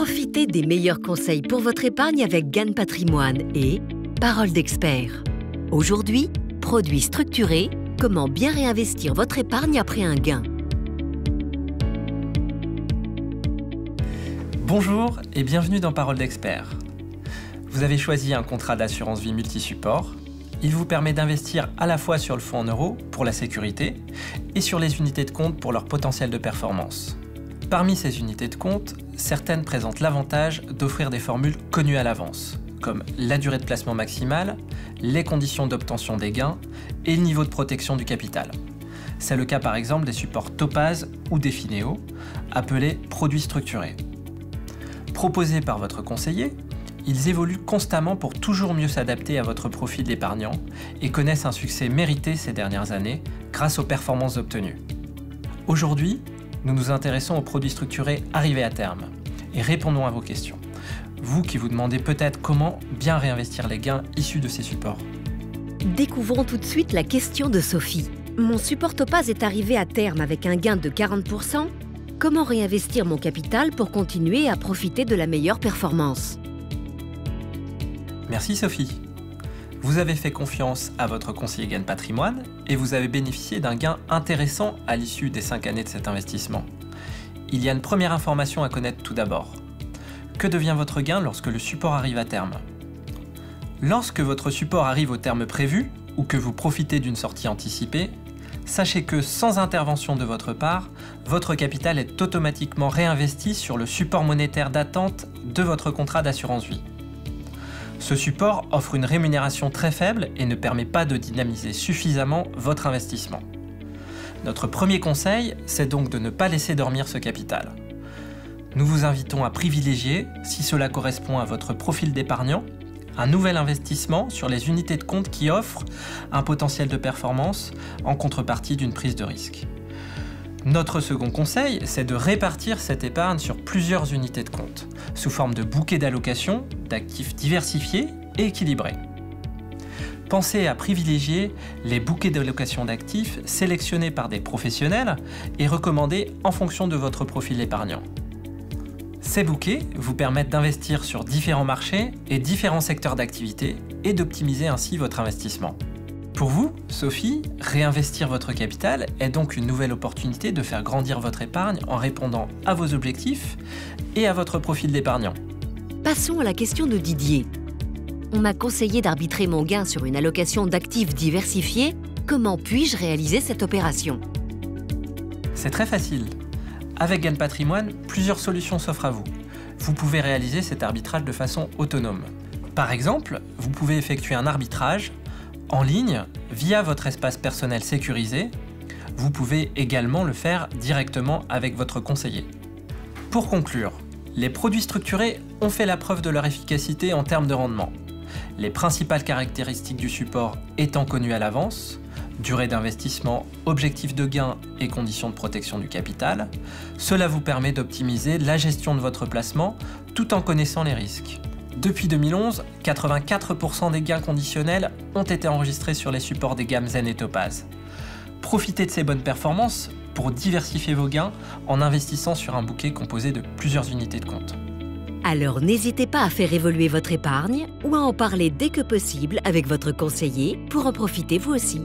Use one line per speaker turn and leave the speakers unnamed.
Profitez des meilleurs conseils pour votre épargne avec GAN Patrimoine et Parole d'expert. Aujourd'hui, produits structurés, comment bien réinvestir votre épargne après un gain.
Bonjour et bienvenue dans Parole d'expert. Vous avez choisi un contrat d'assurance vie multi-support. Il vous permet d'investir à la fois sur le fonds en euros pour la sécurité et sur les unités de compte pour leur potentiel de performance. Parmi ces unités de compte, certaines présentent l'avantage d'offrir des formules connues à l'avance, comme la durée de placement maximale, les conditions d'obtention des gains et le niveau de protection du capital. C'est le cas par exemple des supports Topaz ou des Finéo, appelés produits structurés. Proposés par votre conseiller, ils évoluent constamment pour toujours mieux s'adapter à votre profil d'épargnant et connaissent un succès mérité ces dernières années grâce aux performances obtenues. Aujourd'hui, nous nous intéressons aux produits structurés arrivés à terme et répondons à vos questions. Vous qui vous demandez peut-être comment bien réinvestir les gains issus de ces supports.
Découvrons tout de suite la question de Sophie. Mon support Topaz est arrivé à terme avec un gain de 40%. Comment réinvestir mon capital pour continuer à profiter de la meilleure performance ?
Merci Sophie. Vous avez fait confiance à votre conseiller GAN Patrimoine et vous avez bénéficié d'un gain intéressant à l'issue des 5 années de cet investissement. Il y a une première information à connaître tout d'abord. Que devient votre gain lorsque le support arrive à terme ? Lorsque votre support arrive au terme prévu ou que vous profitez d'une sortie anticipée, sachez que sans intervention de votre part, votre capital est automatiquement réinvesti sur le support monétaire d'attente de votre contrat d'assurance vie. Ce support offre une rémunération très faible et ne permet pas de dynamiser suffisamment votre investissement. Notre premier conseil, c'est donc de ne pas laisser dormir ce capital. Nous vous invitons à privilégier, si cela correspond à votre profil d'épargnant, un nouvel investissement sur les unités de compte qui offrent un potentiel de performance en contrepartie d'une prise de risque. Notre second conseil, c'est de répartir cette épargne sur plusieurs unités de compte, sous forme de bouquets d'allocation, d'actifs diversifiés et équilibrés. Pensez à privilégier les bouquets d'allocation d'actifs sélectionnés par des professionnels et recommandés en fonction de votre profil épargnant. Ces bouquets vous permettent d'investir sur différents marchés et différents secteurs d'activité et d'optimiser ainsi votre investissement. Pour vous, Sophie, réinvestir votre capital est donc une nouvelle opportunité de faire grandir votre épargne en répondant à vos objectifs et à votre profil d'épargnant.
Passons à la question de Didier. On m'a conseillé d'arbitrer mon gain sur une allocation d'actifs diversifiés. Comment puis-je réaliser cette opération ?
C'est très facile. Avec GAN Patrimoine, plusieurs solutions s'offrent à vous. Vous pouvez réaliser cet arbitrage de façon autonome. Par exemple, vous pouvez effectuer un arbitrage en ligne via votre espace personnel sécurisé. Vous pouvez également le faire directement avec votre conseiller. Pour conclure, les produits structurés ont fait la preuve de leur efficacité en termes de rendement. Les principales caractéristiques du support étant connues à l'avance, durée d'investissement, objectifs de gain et conditions de protection du capital, cela vous permet d'optimiser la gestion de votre placement tout en connaissant les risques. Depuis 2011, 84% des gains conditionnels ont été enregistrés sur les supports des gammes Zen et Topaz. Profitez de ces bonnes performances pour diversifier vos gains en investissant sur un bouquet composé de plusieurs unités de compte.
Alors n'hésitez pas à faire évoluer votre épargne ou à en parler dès que possible avec votre conseiller pour en profiter vous aussi.